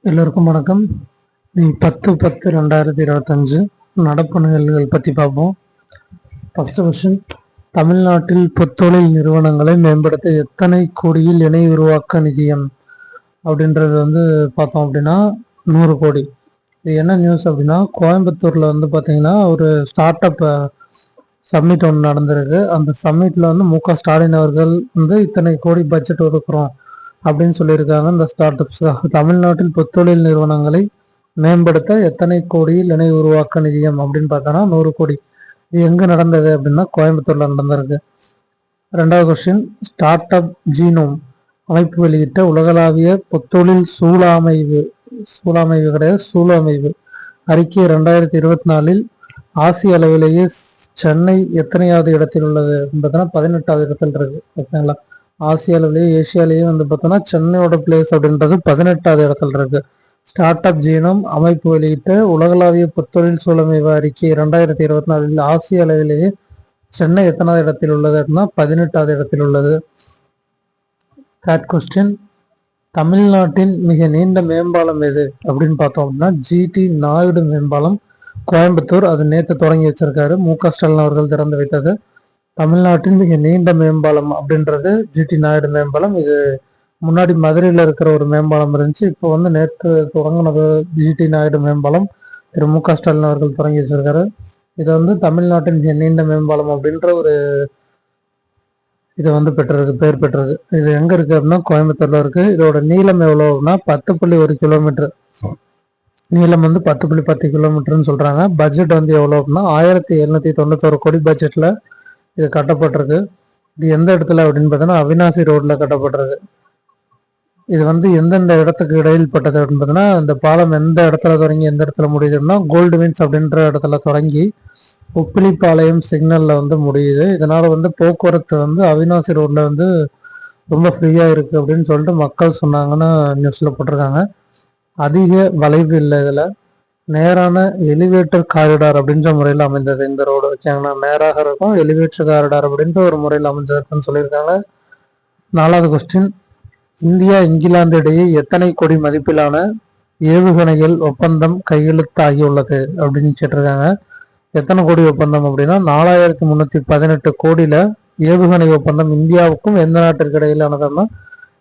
எல்லோருக்கும் வணக்கம். 10/10/2025 நடப்பு நிகழ்வுகள் பற்றி பார்ப்போம். ஃபர்ஸ்ட் கொஸ்டின், தமிழ்நாட்டில் புத்தொழில் நிறுவனங்களை மேம்படுத்த எத்தனை கோடியில் இணை உருவாக்க நிதியம் அப்படின்றது பார்த்தோம் அப்படின்னா 100 கோடி. இது என்ன நியூஸ் அப்படின்னா, கோயம்புத்தூர்ல பார்த்தீங்கன்னா ஒரு ஸ்டார்ட் அப் சம்மிட் ஒன்று நடந்திருக்கு. அந்த சம்மிட்ல மு.க. ஸ்டாலின் அவர்கள் இத்தனை கோடி பட்ஜெட் ஒதுக்குறோம் அப்படின்னு சொல்லியிருக்காங்க. இந்த ஸ்டார்ட் அப்ஸ்க்காக தமிழ்நாட்டில் புத்தொழில் நிறுவனங்களை மேம்படுத்த எத்தனை கோடியில் இணை உருவாக்க நிதியம் அப்படின்னு பார்த்தோன்னா 100 கோடி. இது எங்க நடந்தது அப்படின்னா கோயம்புத்தூர்ல நடந்திருக்கு. ரெண்டாவது கொஸ்டின், ஸ்டார்ட் அப் ஜீனோம் அமைப்பு வெளியிட்ட உலகளாவிய புத்தொழில் சூழமைவு அறிக்கை 2024 ஆசிய அளவிலேயே சென்னை எத்தனையாவது இடத்தில் உள்ளது பார்த்தோன்னா 18வது இடத்தில் இருக்கு. ஓகேங்களா, ஆசிய அளவிலேயே ஏசியாலேயே பார்த்தோன்னா சென்னையோட பிளேஸ் அப்படின்றது 18வது இடத்துல இருக்கு. ஸ்டார்ட் அப் ஜீனோம் அமைப்பு வெளியிட்ட உலகளாவிய புத்தொழில் சூழமைவு அறிக்கை 2024 ஆசிய அளவிலேயே சென்னை எத்தனாவது இடத்தில் உள்ளது அப்படின்னா 18வது இடத்தில் உள்ளது. தேர்ட் கொஸ்டின், தமிழ்நாட்டின் மிக நீண்ட மேம்பாலம் எது அப்படின்னு பார்த்தோம் அப்படின்னா ஜிடி நாயுடு மேம்பாலம், கோயம்புத்தூர். அது நேற்று தொடங்கி வச்சிருக்காரு மு.க. ஸ்டாலின் அவர்கள் திறந்து வைத்தது. தமிழ்நாட்டின் மிக நீண்ட மேம்பாலம் அப்படின்றது ஜிடி நாயுடு மேம்பாலம். இது முன்னாடி மதுரையில் இருக்கிற ஒரு மேம்பாலம் இருந்துச்சு. இப்போ நேற்று தொடங்கினது ஜிடி நாயுடு மேம்பாலம் திரு மு.க. ஸ்டாலின் அவர்கள் தொடங்கி வச்சிருக்காரு. இது தமிழ்நாட்டின் மிக நீண்ட மேம்பாலம் அப்படின்ற ஒரு இது பேர் பெற்றது. இது எங்க இருக்கு அப்படின்னா கோயம்புத்தூர்ல இருக்கு. இதோட நீளம் எவ்வளவுனா 10.1 கிலோமீட்டர். நீளம் 10.10 கிலோமீட்டர்னு சொல்றாங்க. பட்ஜெட் எவ்வளவு அப்படின்னா 1791 கோடி பட்ஜெட்ல இது கட்டப்பட்டிருக்கு. இது எந்த இடத்துல அப்படின்னு பார்த்தோன்னா அவினாசி ரோட்ல கட்டப்பட்டிருக்கு. இது எந்தெந்த இடத்துக்கு இடையில் பட்டது அப்படின்னு பார்த்தோன்னா, இந்த பாலம் எந்த இடத்துல தொடங்கி எந்த இடத்துல முடியுதுன்னா கோல்டு வின்ஸ் அப்படின்ற இடத்துல தொடங்கி உப்பிலிப்பாளையம் சிக்னல்ல முடியுது. இதனால போக்குவரத்து அவினாசி ரோட்ல ரொம்ப ஃப்ரீயா இருக்கு அப்படின்னு சொல்லிட்டு மக்கள் சொன்னாங்கன்னு நியூஸ்ல போட்டிருக்காங்க. அதிக வளைவு இல்லை, இதுல நேரான எலிவேட்டர் காரிடார் அப்படின்ற முறையில் அமைந்தது இந்த ரோடு. ஓகேங்களா, நேராக இருக்கும், எலிவேட்டர் காரிடார் அப்படின்ற ஒரு முறையில் அமைஞ்சிருக்குன்னு சொல்லியிருக்காங்க. 4வது கொஸ்டின், இந்தியா இங்கிலாந்து இடையே எத்தனை கோடி மதிப்பிலான ஏவுகணைகள் ஒப்பந்தம் கையெழுத்தாகியுள்ளது அப்படின்னு கேட்டிருக்காங்க. எத்தனை கோடி ஒப்பந்தம் அப்படின்னா 4318 கோடியில ஏவுகணை ஒப்பந்தம் இந்தியாவுக்கும் எந்த நாட்டிற்கு இடையிலானதுன்னா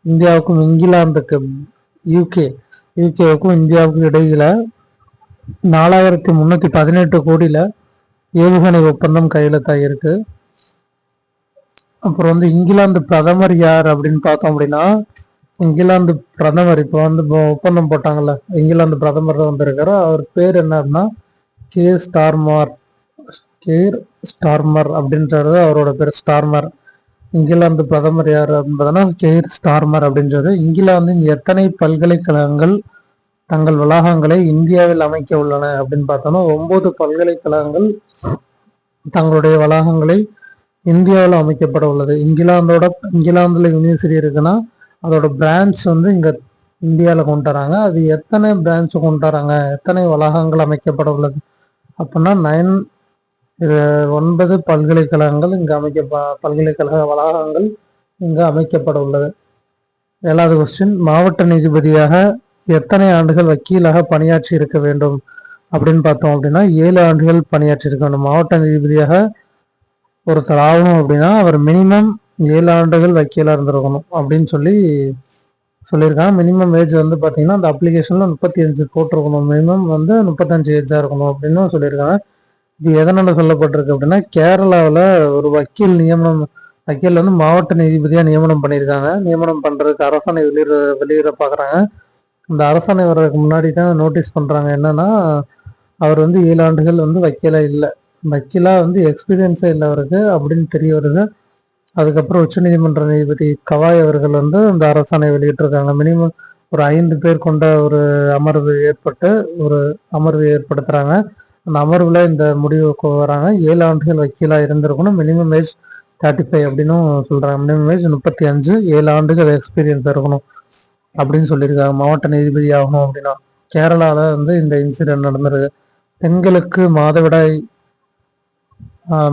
இந்தியாவுக்கும் இங்கிலாந்துக்கு யூகேவுக்கும் இந்தியாவுக்கும் இடையில 4318 கோடியில ஏவுகணை ஒப்பந்தம் கையெழுத்தாகிருக்கு. அப்புறம் இங்கிலாந்து பிரதமர் யார் அப்படின்னு பார்த்தோம் அப்படின்னா, இங்கிலாந்து பிரதமர் இப்போ ஒப்பந்தம் போட்டாங்கல்ல, இங்கிலாந்து பிரதமர் இருக்காரு. அவர் பேர் என்ன அப்படின்னா கேர் ஸ்டார்மர் அப்படின்றது அவரோட பேர். ஸ்டார்மர். இங்கிலாந்து பிரதமர் யார் அப்படின்றதுனா கேர் ஸ்டார்மர் அப்படின்றது. இங்கிலாந்தின் எத்தனை பல்கலைக்கழகங்கள் தங்கள் வளாகங்களை இந்தியாவில் அமைக்க உள்ளன அப்படின்னு பார்த்தோம்னா 9 பல்கலைக்கழகங்கள் தங்களுடைய வளாகங்களை இந்தியாவில் அமைக்கப்பட உள்ளது. இங்கிலாந்துல யூனிவர்சிட்டி இருக்குன்னா அதோட பிரான்ச் இங்க இந்தியாவில் கொண்டு வராங்க. அது எத்தனை பிரான்ச் கொண்டு வராங்க, எத்தனை வளாகங்கள் அமைக்கப்பட உள்ளது அப்படின்னா 9 பல்கலைக்கழகங்கள் பல்கலைக்கழக வளாகங்கள் இங்கு அமைக்கப்பட உள்ளது. 7வது கொஸ்டின், மாவட்ட நீதிபதியாக எத்தனை ஆண்டுகள் வக்கீலாக பணியாற்றி இருக்க வேண்டும் அப்படின்னு பார்த்தோம் அப்படின்னா 7 ஆண்டுகள் பணியாற்றி இருக்க வேண்டும். மாவட்ட நீதிபதியாக ஒருத்தர் ஆகணும் அப்படின்னா அவர் மினிமம் 7 ஆண்டுகள் வக்கீலா இருந்திருக்கணும் அப்படின்னு சொல்லியிருக்காங்க. மினிமம் ஏஜ் பார்த்தீங்கன்னா அந்த அப்ளிகேஷன்ல 35 போட்டிருக்கணும். மினிமம் 35 ஏஜா இருக்கணும் அப்படின்னு சொல்லியிருக்காங்க. இது எதனால சொல்லப்பட்டிருக்கு அப்படின்னா கேரளாவில் ஒரு வக்கீல் மாவட்ட நீதிபதியா நியமனம் பண்ணியிருக்காங்க. நியமனம் பண்றதுக்கு அரசாணை வெளியிட பாக்குறாங்க. இந்த அரசாணை வர்றதுக்கு முன்னாடி தான் நோட்டீஸ் பண்றாங்க. என்னன்னா அவர் 7 ஆண்டுகள் வக்கீலா எக்ஸ்பீரியன்ஸே இல்லை அவருக்கு அப்படின்னு தெரிய வருது. அதுக்கப்புறம் உச்சநீதிமன்ற நீதிபதி கவாய் அவர்கள் இந்த அரசாணை வெளியிட்டிருக்காங்க. மினிமம் ஒரு 5 பேர் கொண்ட ஒரு அமர்வு ஏற்படுத்துறாங்க. அந்த அமர்வுல இந்த முடிவுக்கு வராங்க. 7 ஆண்டுகள் வக்கீலா இருந்திருக்கணும். மினிமம் ஏஜ் 35 அப்படின்னு சொல்றாங்க. மினிமம் ஏஜ் 35, 7 ஆண்டுகள் எக்ஸ்பீரியன்ஸ் இருக்கணும் அப்படின்னு சொல்லியிருக்காங்க. மாவட்ட நீதிபதி ஆகணும் அப்படின்னா கேரளால இந்த இன்சிடென்ட் நடந்திருக்கு. பெண்களுக்கு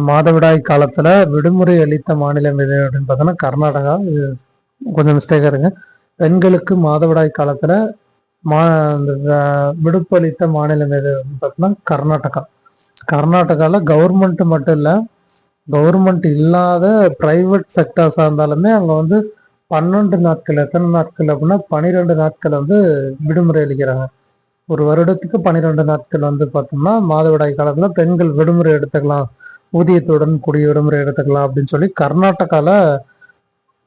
மாதவிடாய் காலத்துல விடுமுறை அளித்த மாநிலம் எது அப்படின்னு பார்த்தோன்னா கர்நாடகா. இது கொஞ்சம் மிஸ்டேக்கா இருக்கு. பெண்களுக்கு மாதவிடாய் காலத்துல மா இந்த விடுப்பளித்த மாநிலம் எது பார்த்தீங்கன்னா கர்நாடகா. கர்நாடகாவில் கவர்மெண்ட் மட்டும் இல்லை, கவர்மெண்ட் இல்லாத பிரைவேட் செக்டர்ஸாக இருந்தாலுமே அங்கே வந்து 12 நாட்கள், எத்தனை நாட்கள் அப்படின்னா 12 நாட்கள் வந்து விடுமுறை அளிக்கிறாங்க. ஒரு வருடத்துக்கு 12 நாட்கள் வந்து பார்த்தோம்னா மாதவிடாய் காலத்தில் பெண்கள் விடுமுறை எடுத்துக்கலாம், ஊதியத்துடன் கூடிய விடுமுறை எடுத்துக்கலாம் அப்படின்னு சொல்லி கர்நாடகாவில்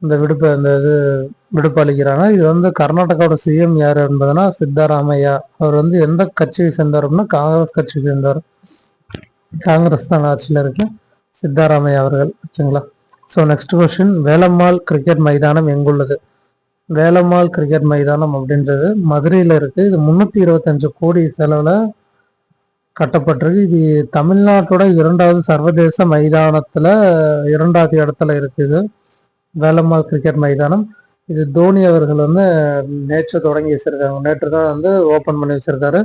இந்த விடுப்பு அளிக்கிறாங்க. இது வந்து கர்நாடகாவோட சிஎம் யார் என்பதுனா சித்தாராமையா. அவர் வந்து எந்த கட்சியை சேர்ந்தார் அப்படின்னா காங்கிரஸ் கட்சியை சேர்ந்தார். காங்கிரஸ் தான் ஆட்சியில் இருக்கு சித்தாராமையா அவர்கள். ஓகேங்களா. So next question, Velammal cricket மைதானம் எங்குள்ளது? வேலம்மாள் கிரிக்கெட் மைதானம் அப்படின்றது மதுரையில் இருக்கு. இது 325 கோடி செலவில் கட்டப்பட்டிருக்கு. இது தமிழ்நாட்டோட 2வது சர்வதேச மைதானத்தில் 2வது இடத்துல இருக்குது வேலம்மாள் கிரிக்கெட் மைதானம். இது தோனி அவர்கள் வந்து நேற்று தொடங்கி வச்சிருக்காங்க. நேற்று தான் வந்து ஓப்பன் பண்ணி வச்சிருக்காரு.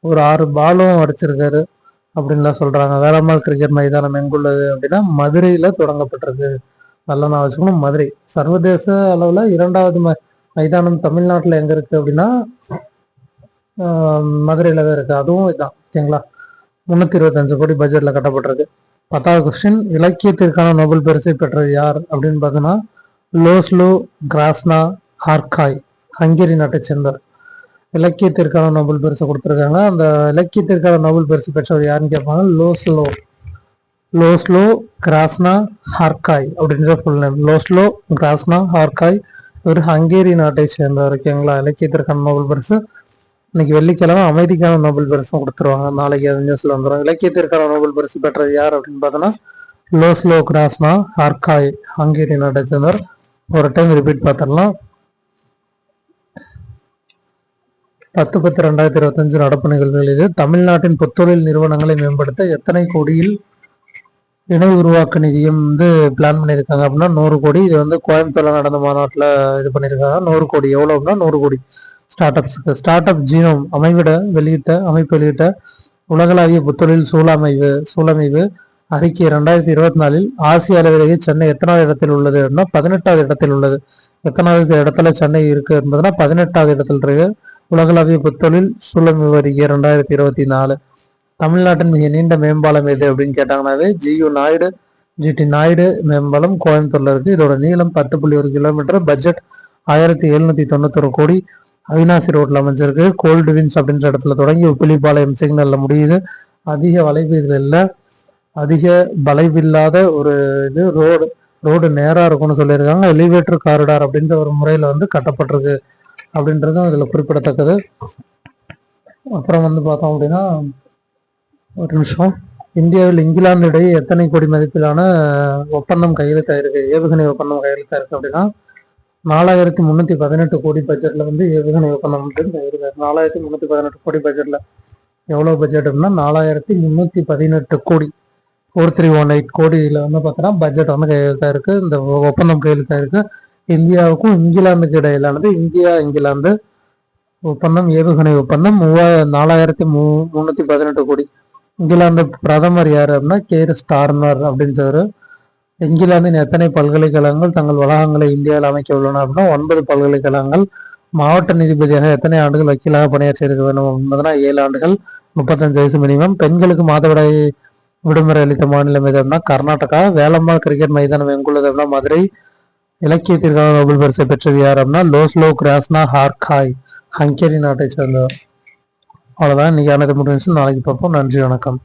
ஒரு 6 பாலும் அடிச்சிருக்காரு அப்படின்லாம் சொல்றாங்க. வேலம்மாள் கிரிக்கெட் மைதானம் எங்குள்ளது அப்படின்னா மதுரையில் தொடங்கப்பட்டிருக்கு. நல்லா நான் வச்சுக்கணும், மதுரை. சர்வதேச அளவில் 2வது மைதானம் தமிழ்நாட்டில் எங்கே இருக்குது அப்படின்னா மதுரையில் தான் இருக்குது. அதுவும் இதுதான். ஓகேங்களா. 325 கோடி பட்ஜெட்டில் கட்டப்பட்டிருக்கு. 10வது கொஸ்டின், இலக்கியத்திற்கான நோபல் பரிசை பெற்றது யார் அப்படின்னு பார்த்தோன்னா லோஸ்லோ கிராஸ்னா ஹார்காய், ஹங்கேரி நாட்டை சேர்ந்தவர். இலக்கியத்திற்கான நோபல் பரிசு கொடுத்துருக்காங்க. அந்த இலக்கியத்திற்கான நோபல் பரிசு பெற்றவர் யாருன்னு கேட்பாங்க, லோஸ்லோ கிராஸ்னா ஹார்காய் அப்படின்ற ஃபுல் நேம். லோஸ்லோ கிராஸ்னா ஹார்காய், ஒரு ஹங்கேரி நாட்டை சேர்ந்தவர். ஓகேங்களா. இலக்கியத்திற்கான நோபல் பரிசு இன்னைக்கு வெள்ளிக்கிழமை அமைதிக்கான நோபல் பரிசும் கொடுத்துருவாங்க. நாளைக்கு அது நியூஸ்ல வந்துடும். இலக்கியத்திற்கான நோபல் பரிசு பெற்றது யார் அப்படின்னு பார்த்தோன்னா லோஸ்லோ கிராஸ்னா ஹார்காய், ஹங்கேரி நாட்டை சேர்ந்தவர். ஒரு டைம் ரிப்பீட் பார்த்துடலாம். 10/10/2025 நடப்பு நிகழ்வுகள் இது. தமிழ்நாட்டின் புத்தொழில் நிறுவனங்களை மேம்படுத்த எத்தனை கோடியில் இணை உருவாக்க நிதியம் வந்து பிளான் பண்ணியிருக்காங்க அப்படின்னா 100 கோடி. இது வந்து கோயம்புத்தூர்ல நடந்த மாநாட்டில் இது பண்ணியிருக்காங்க. 100 கோடி எவ்வளோ அப்படின்னா 100 கோடி ஸ்டார்ட் அப்ஸுக்கு. ஸ்டார்ட் அப் ஜீனோம் அமைப்பு வெளியிட்ட உலகளாவிய புத்தொழில் சூழமைவு அறிக்கை 2024 ஆசிய அளவிலேயே சென்னை எத்தனாவது இடத்தில் உள்ளது அப்படின்னா 18வது இடத்தில் உள்ளது. எத்தனாவது இடத்துல சென்னை இருக்கு என்பதுனா 18வது இடத்துல இருக்கு. உலகளாவிய புத்தொழில் சூழமைவு அறிக்கை 2024. தமிழ்நாட்டின் மிக நீண்ட மேம்பாலம் எது அப்படின்னு கேட்டாங்கன்னாவே ஜிடி நாயுடு மேம்பாலம் கோயம்புத்தூர்ல இருக்கு. இதோட நீளம் 10.1 கிலோமீட்டர். பட்ஜெட் 1791 கோடி. அவினாசி ரோட்ல அமைஞ்சிருக்கு. கோல்டு வின்ஸ் அப்படின்ற இடத்துல தொடங்கி உப்பிலிப்பாளையம் சிக்னல்ல முடியுது. அதிக வளைவில்லாத ஒரு இது ரோடு நேரா இருக்கும்னு சொல்லியிருக்காங்க. எலிவேட்டர் காரிடார் அப்படின்ற ஒரு முறையில வந்து கட்டப்பட்டிருக்கு அப்படின்றதும் இதுல குறிப்பிடத்தக்கது. அப்புறம் வந்து பார்த்தோம் அப்படின்னா ஒரு நிமிஷம், இந்தியாவில் இங்கிலாந்து இடையே எத்தனை கோடி மதிப்பிலான ஒப்பந்தம் கையெழுத்தாயிருக்கு, ஏவுகணை ஒப்பந்தம் கையெழுத்தாயிருக்கு அப்படின்னா 4318 கோடி பட்ஜெட்ல வந்து ஏவுகணை ஒப்பந்தம் கையெழுத்தாயிருக்கு. 4318 கோடி பட்ஜெட்ல எவ்வளவு பட்ஜெட் அப்படின்னா 4318 கோடி 4318 கோடியில வந்து பார்த்தோன்னா பட்ஜெட் வந்து கையெழுத்தாயிருக்கு. இந்த ஒப்பந்தம் கையெழுத்தாயிருக்கு. இந்தியாவுக்கும் இங்கிலாந்துக்கு இடையிலானது இந்தியா இங்கிலாந்து ஒப்பந்தம், ஏவுகணை ஒப்பந்தம் 4318 கோடி. இங்கிலாந்து பிரதமர் யார் அப்படின்னா கேர் ஸ்டார்மர் அப்படின்றவர். இங்கிலாந்தின் எத்தனை பல்கலைக்கழகங்கள் தங்கள் வளாகங்களை இந்தியாவில் அமைக்க உள்ளன அப்படின்னா 9 பல்கலைக்கழகங்கள். மாவட்ட நீதிபதியாக எத்தனை ஆண்டுகள் வக்கீலாக பணியாற்றி இருக்க வேண்டும் என்பதுனா 7 ஆண்டுகள், 35 வயசு மினிமம். பெண்களுக்கு மாதவிடாய் விடுமுறை அளித்த மாநிலம் எது அப்படின்னா கர்நாடகா. வேலம்மாள் கிரிக்கெட் மைதானம் எங்குள்ளது அப்படின்னா மதுரை. இலக்கியத்திற்கான நோபல் பரிசை பெற்றது யார் அப்படின்னா லோஸ்லோ கிராஸ்னா ஹார்காய், ஹங்கேரி நாட்டை சேர்ந்தவர். அவ்வளோதான் இன்னைக்கு ஆனது முடிஞ்சு. நாளைக்கு பார்ப்போம். நன்றி, வணக்கம்.